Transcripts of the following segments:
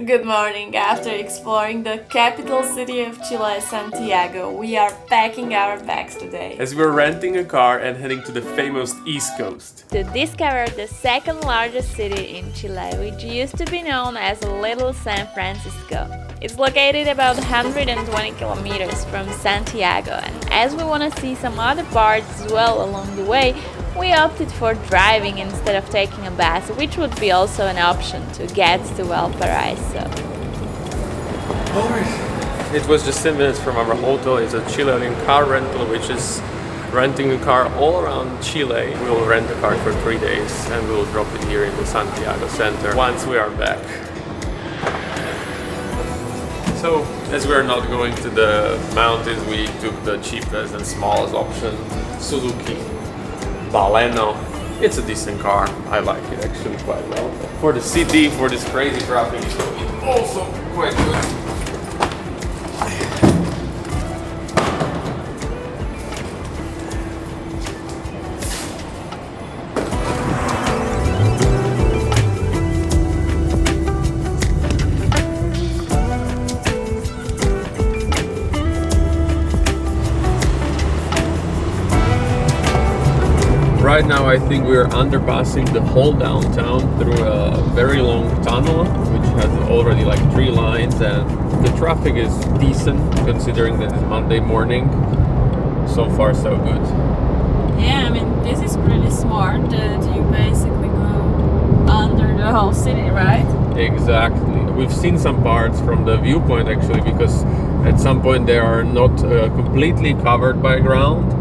Good morning. After exploring the capital city of Chile, Santiago, we are packing our bags today as we're renting a car and heading to the famous East Coast. to discover the second largest city in Chile, which used to be known as Little San Francisco. It's located about 120 kilometers from Santiago, and as we want to see some other parts as well along the way, we opted for driving instead of taking a bus, which would be also an option to get to Valparaiso. It was just 10 minutes from our hotel. It's a Chilean car rental, which is renting a car all around Chile. We will rent a car for 3 days and we will drop it here in the Santiago center once we are back. So, as we are not going to the mountains, we took the cheapest and smallest option, Suzuki Baleno. It's a decent car. I like it actually quite well. For the city, for this crazy traffic, it's also quite good. Right now I think we're underpassing the whole downtown through a very long tunnel which has already like 3 lines, and the traffic is decent considering that it's Monday morning. So far so good. Yeah, I mean, this is pretty smart that you basically go under the whole city, right? Exactly. We've seen some parts from the viewpoint actually, because at some point they are not completely covered by ground,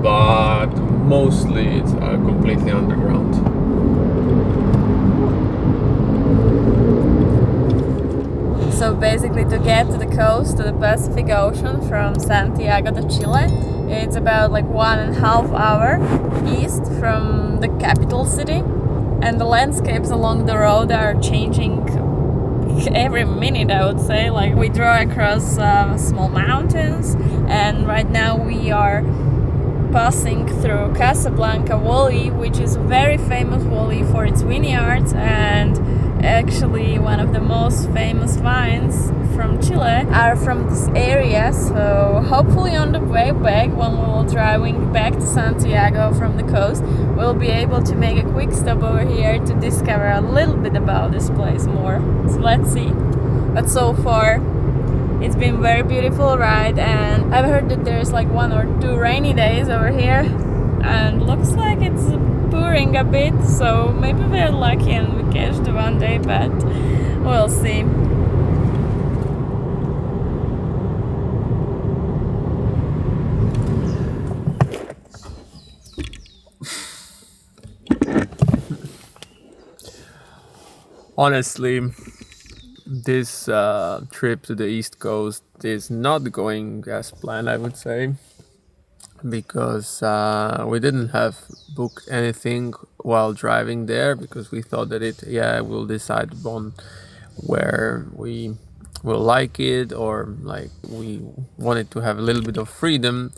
but mostly it's completely underground. So basically, to get to the coast, to the Pacific Ocean from Santiago de Chile, it's about like 1.5 hours east from the capital city, and the landscapes along the road are changing every minute, I would say. Like, we drive across small mountains, and right now we are passing through Casablanca Valley, which is a very famous valley for its vineyards and actually one of the most famous wines from Chile are from this area. So hopefully on the way back, when we will driving back to Santiago from the coast, we'll be able to make a quick stop over here to discover a little bit about this place more. So let's see. But so far it's been very beautiful ride, and I've heard that there's like 1 or 2 rainy days over here, and looks like it's pouring a bit, so maybe we're lucky and we catch the one day, but we'll see. Honestly, this trip to the East Coast is not going as planned, I would say, because we didn't have booked anything while driving there, because we thought that we'll decide on where we will like it, or like we wanted to have a little bit of freedom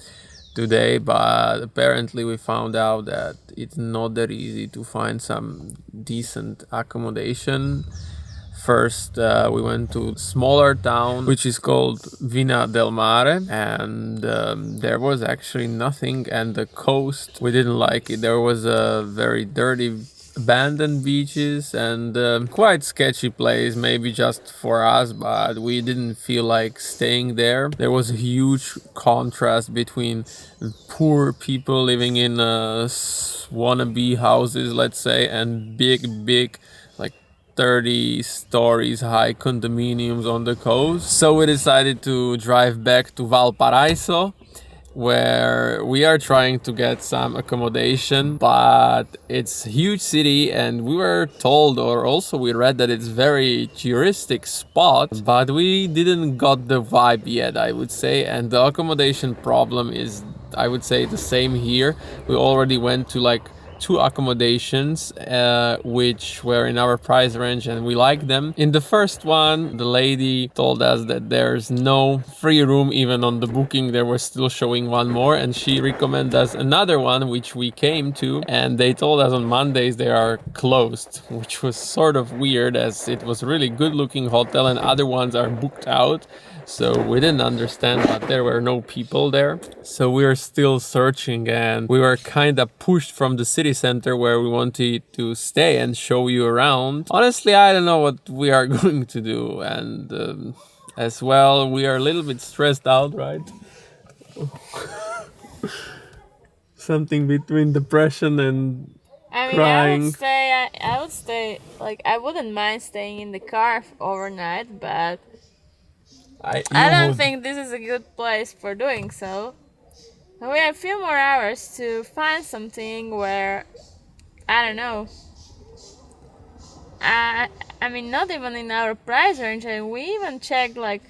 today, but apparently we found out that it's not that easy to find some decent accommodation. First, we went to a smaller town which is called Vina del Mare, and there was actually nothing, and the coast, we didn't like it. There was a very dirty abandoned beaches and quite sketchy place, maybe just for us, but we didn't feel like staying there. There was a huge contrast between poor people living in wannabe houses, let's say, and big like 30 stories high condominiums on the coast. So we decided to drive back to Valparaiso, where we are trying to get some accommodation, but it's a huge city, and we were told, or also we read, that it's very touristic spot, but we didn't got the vibe yet, I would say. And the accommodation problem is, I would say, the same here. We already went to like two accommodations which were in our price range and we liked them. In the first one, the lady told us that there's no free room even on the booking. They were still showing one more, and she recommended us another one which we came to, and they told us on Mondays they are closed, which was sort of weird as it was a really good looking hotel and other ones are booked out. So we didn't understand, but there were no people there. So we were still searching, and we were kind of pushed from the city center where we wanted to stay and show you around. Honestly, I don't know what we are going to do. And as well, we are a little bit stressed out, right? Something between depression and crying. I would stay, like, I wouldn't mind staying in the car overnight, but I don't think this is a good place for doing so. We have a few more hours to find something where, I don't know. I mean, not even in our price range, and we even checked like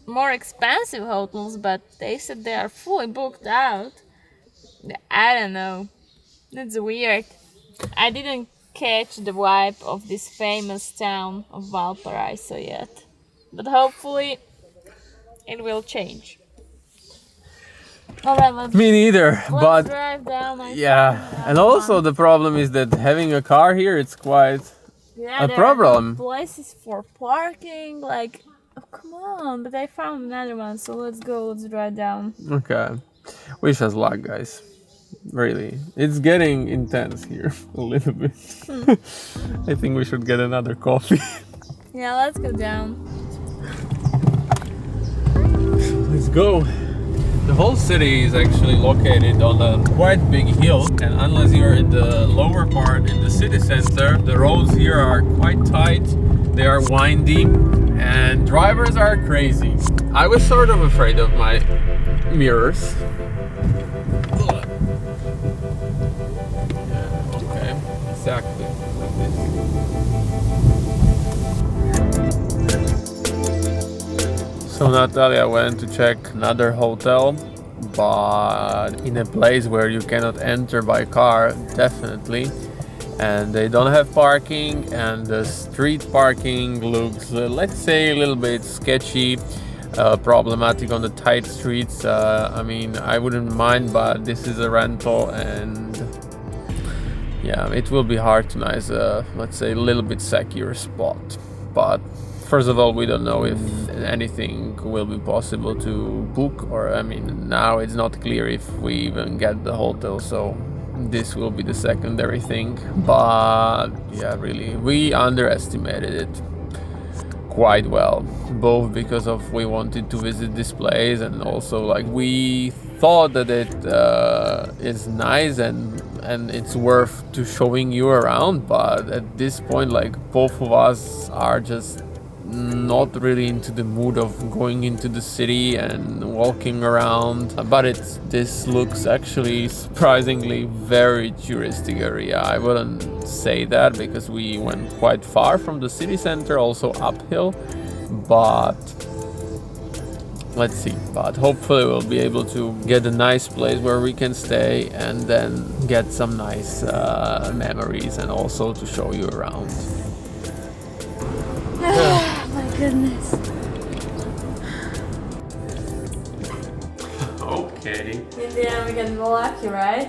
more expensive hotels, but they said they are fully booked out. I don't know. That's weird. I didn't catch the vibe of this famous town of Valparaiso yet. But hopefully it will change. Alright, Me neither, but drive down. and also the problem is that having a car here, it's quite a problem. Places for parking, like, oh, come on. But I found another one, so let's drive down. Okay, wish us luck, guys. Really, it's getting intense here a little bit. I think we should get another coffee. Yeah, let's go down. Let's go. The whole city is actually located on a quite big hill, and unless you're in the lower part in the city center, the roads here are quite tight, they are windy, and drivers are crazy. I was sort of afraid of my mirrors. Yeah, okay, exactly like this. So Natalia went to check another hotel, but in a place where you cannot enter by car, definitely. And they don't have parking, and the street parking looks, let's say, a little bit sketchy, problematic on the tight streets. I mean, I wouldn't mind, but this is a rental, and yeah, it will be hard to nice, let's say, a little bit secure spot. But first of all, we don't know if anything will be possible to book, or I mean, now it's not clear if we even get the hotel, so this will be the secondary thing. But yeah, really, we underestimated it quite well, both because of we wanted to visit this place, and also like we thought that it is nice and it's worth to showing you around, but at this point, like, both of us are just not really into the mood of going into the city and walking around. But this looks actually surprisingly very touristic area. I wouldn't say that because we went quite far from the city center, also uphill, but let's see. But hopefully we'll be able to get a nice place where we can stay and then get some nice memories and also to show you around. My goodness. Okay. In the end, we get lucky, right?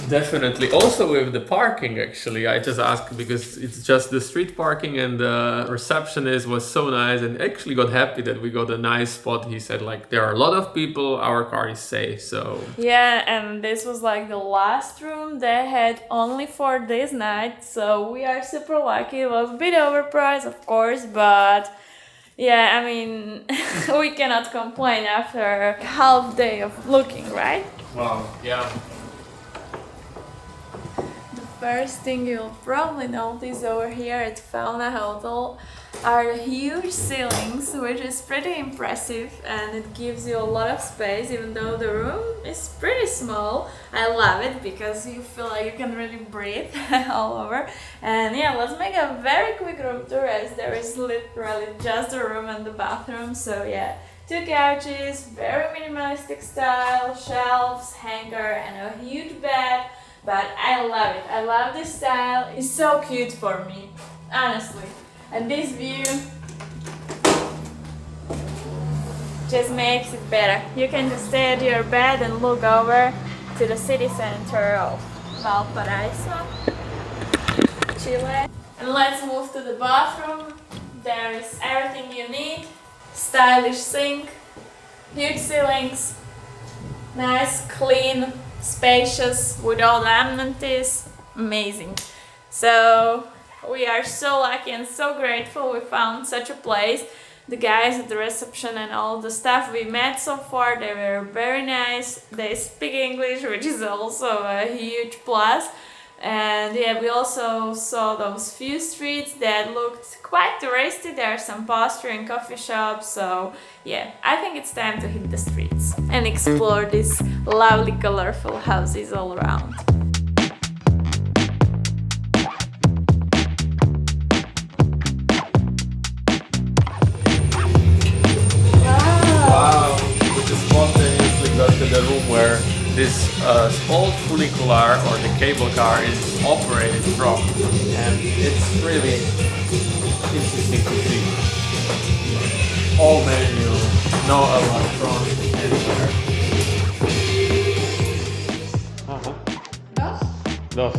Definitely. Also with the parking, actually, I just asked because it's just the street parking, and the receptionist was so nice and actually got happy that we got a nice spot. He said, like, there are a lot of people, our car is safe, so... Yeah, and this was like the last room they had only for this night, so we are super lucky. It was a bit overpriced, of course, but... yeah, I mean, we cannot complain after half day of looking, right? Wow, yeah. The first thing you'll probably notice over here at Fauna Hotel are huge ceilings, which is pretty impressive, and it gives you a lot of space even though the room is pretty small. I love it because you feel like you can really breathe all over. And yeah, let's make a very quick room tour as there is literally just a room and the bathroom. So yeah, 2 couches, very minimalistic style, shelves, hanger, and a huge bed. but I love it. I love this style. It's so cute for me, honestly. And this view just makes it better. You can just stay at your bed and look over to the city center of Valparaiso, Chile. And let's move to the bathroom. There is everything you need. Stylish sink, huge ceilings, nice, clean, spacious with all the amenities. Amazing. So we are so lucky and so grateful we found such a place. The guys at the reception and all the staff we met so far, they were very nice. They speak English, which is also a huge plus. And yeah, we also saw those few streets that looked quite touristy. There are some pastry and coffee shops. So yeah, I think it's time to hit the streets and explore these lovely, colorful houses all around. Wow! We just spontaneously got to the room where this old funicular or the cable car is operated from, and it's really interesting to see. All manual, no electronic anywhere. Dos.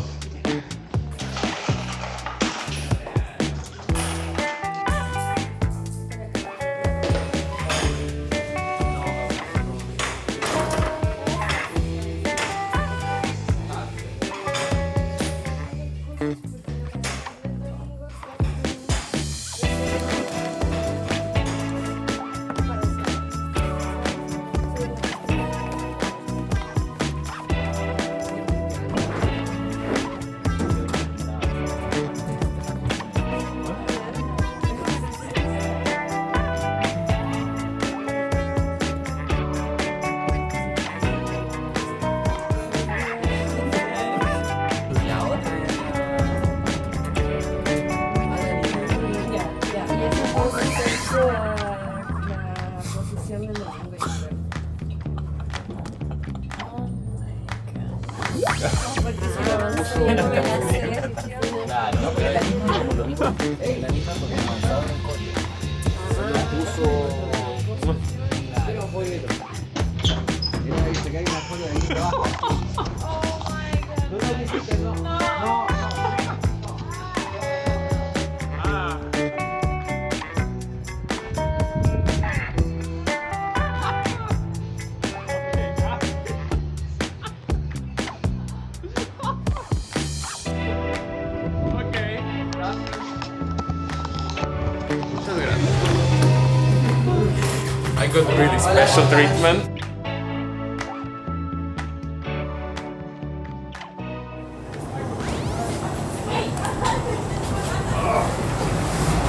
I got really special treatment.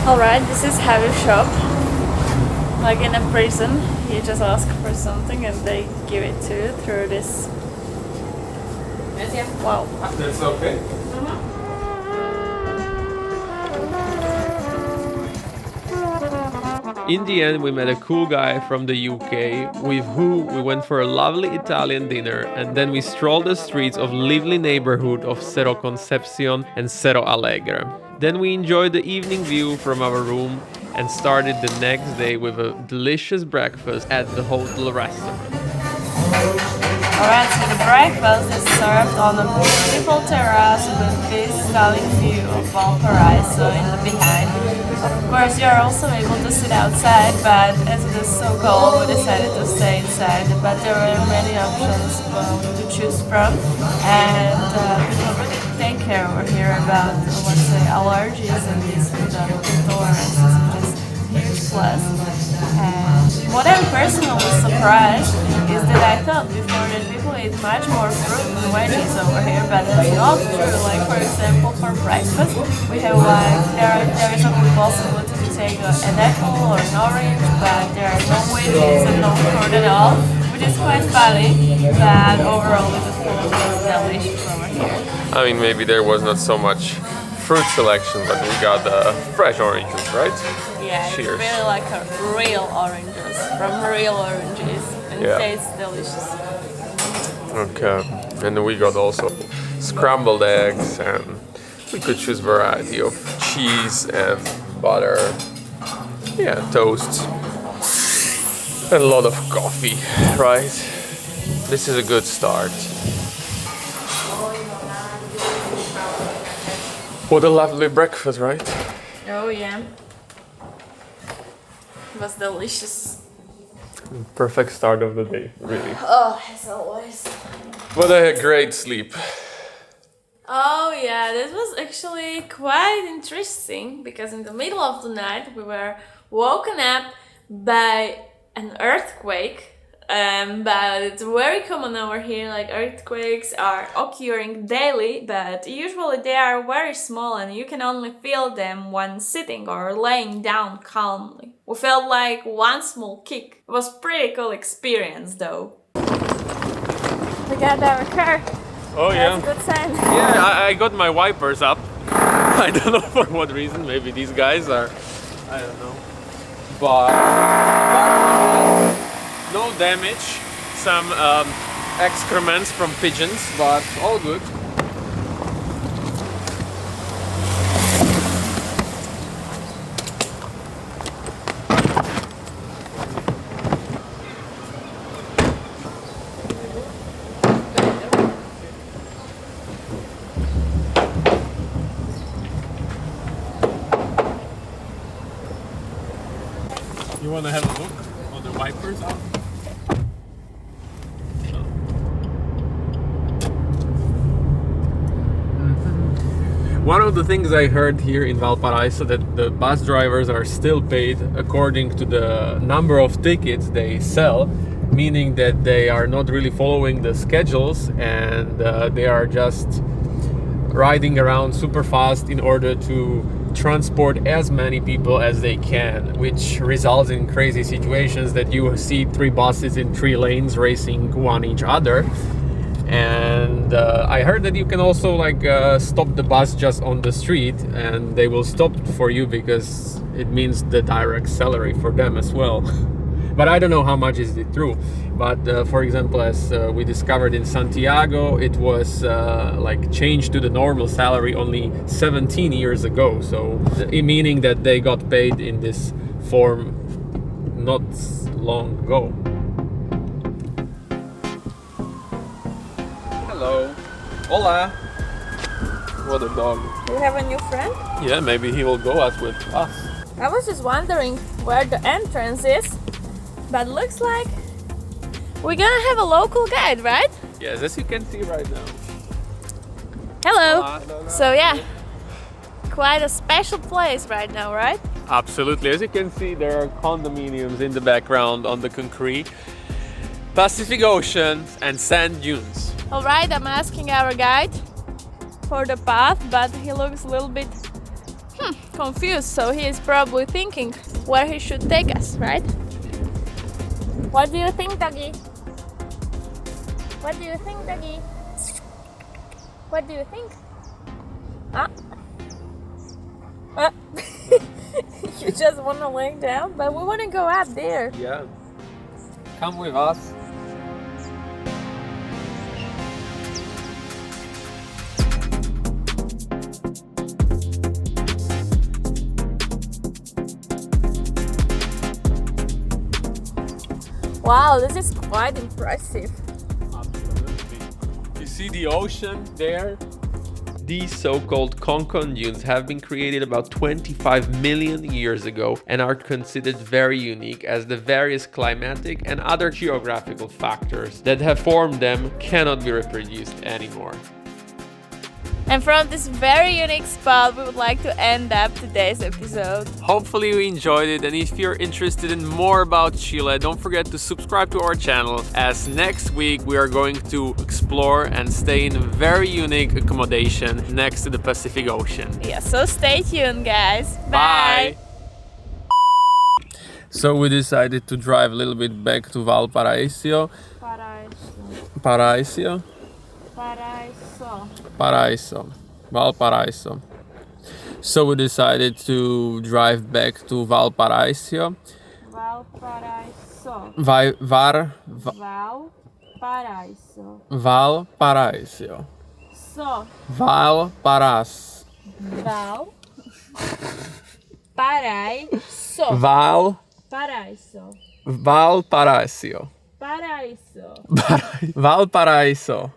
Alright, this is how you shop. Like in a prison, you just ask for something and they give it to you through this. Wow. That's okay. In the end, we met a cool guy from the UK with who we went for a lovely Italian dinner, and then we strolled the streets of lively neighborhood of Cerro Concepcion and Cerro Alegre. Then we enjoyed the evening view from our room and started the next day with a delicious breakfast at the hotel restaurant. Alright, so the breakfast is served on a beautiful terrace with this stunning view of Valparaiso in the behind. Of course, you are also able to sit outside, but as it is so cold, we decided to stay inside. But there were many options to choose from, and people really take care over here about, let's say, allergies and these food intolerances, which is a huge plus. And what I'm personally surprised is that I thought before that people eat much more fruit and veggies over here, but that's not true. Like, for example, for breakfast, we have there is a possibility to take an apple or an orange, but there are no veggies and no fruit at all, which is quite funny, but overall the food was delicious over here. I mean, maybe there was not so much fruit selection, but we got fresh oranges, right? Yeah, Cheers. it's really like a real oranges, from real oranges, and it tastes delicious. Okay, and we got also scrambled eggs, and we could choose variety of cheese and butter. Yeah, toast. And a lot of coffee, right? This is a good start. What a lovely breakfast, right? Oh yeah. It was delicious. Perfect start of the day, really. Oh, as always. But I had great sleep. Oh yeah, this was actually quite interesting because in the middle of the night we were woken up by an earthquake. But it's very common over here, like earthquakes are occurring daily, but usually they are very small and you can only feel them when sitting or laying down calmly. We felt like one small kick. It was pretty cool experience though. We got our car. Oh yeah. That's a good sign. Yeah, I got my wipers up. I don't know for what reason. Maybe these guys are, I don't know. But no damage. Some excrements from pigeons, but all good. You want to have a look on the wipers out? One of the things I heard here in Valparaiso that the bus drivers are still paid according to the number of tickets they sell, meaning that they are not really following the schedules and they are just riding around super fast in order to transport as many people as they can, which results in crazy situations that you see 3 buses in 3 lanes racing one each other. And I heard that you can also stop the bus just on the street and they will stop for you because it means the direct salary for them as well. But I don't know how much is it true. But for example, as we discovered in Santiago, it was changed to the normal salary only 17 years ago. So meaning that they got paid in this form not long ago. Hello. Hola. What a dog. Do you have a new friend? Yeah, maybe he will go out with us. I was just wondering where the entrance is, but looks like we're gonna have a local guide, right? Yes, as you can see right now. Hello. Hola. So yeah, quite a special place right now, right? Absolutely. As you can see, there are condominiums in the background on the concrete, Pacific Ocean and sand dunes. All right, I'm asking our guide for the path, but he looks a little bit confused, so he is probably thinking where he should take us, right? What do you think, doggy? What do you think, doggy? What do you think? You just want to lay down, but we want to go up there. Yeah. Come with us. Wow, this is quite impressive. Absolutely. You see the ocean there? These so-called ConCon dunes have been created about 25 million years ago and are considered very unique as the various climatic and other geographical factors that have formed them cannot be reproduced anymore. And from this very unique spot, we would like to end up today's episode. Hopefully you enjoyed it, and if you're interested in more about Chile, don't forget to subscribe to our channel, as next week we are going to explore and stay in a very unique accommodation next to the Pacific Ocean. Yeah, so stay tuned, guys. Bye! So we decided to drive a little bit back to Valparaiso. Valparaiso. So we decided to drive back to Valparaiso. Valparaiso. Valparaiso. Valparaiso. Valparaiso. Valparaiso. Paraiso. Paraiso. Valparaiso.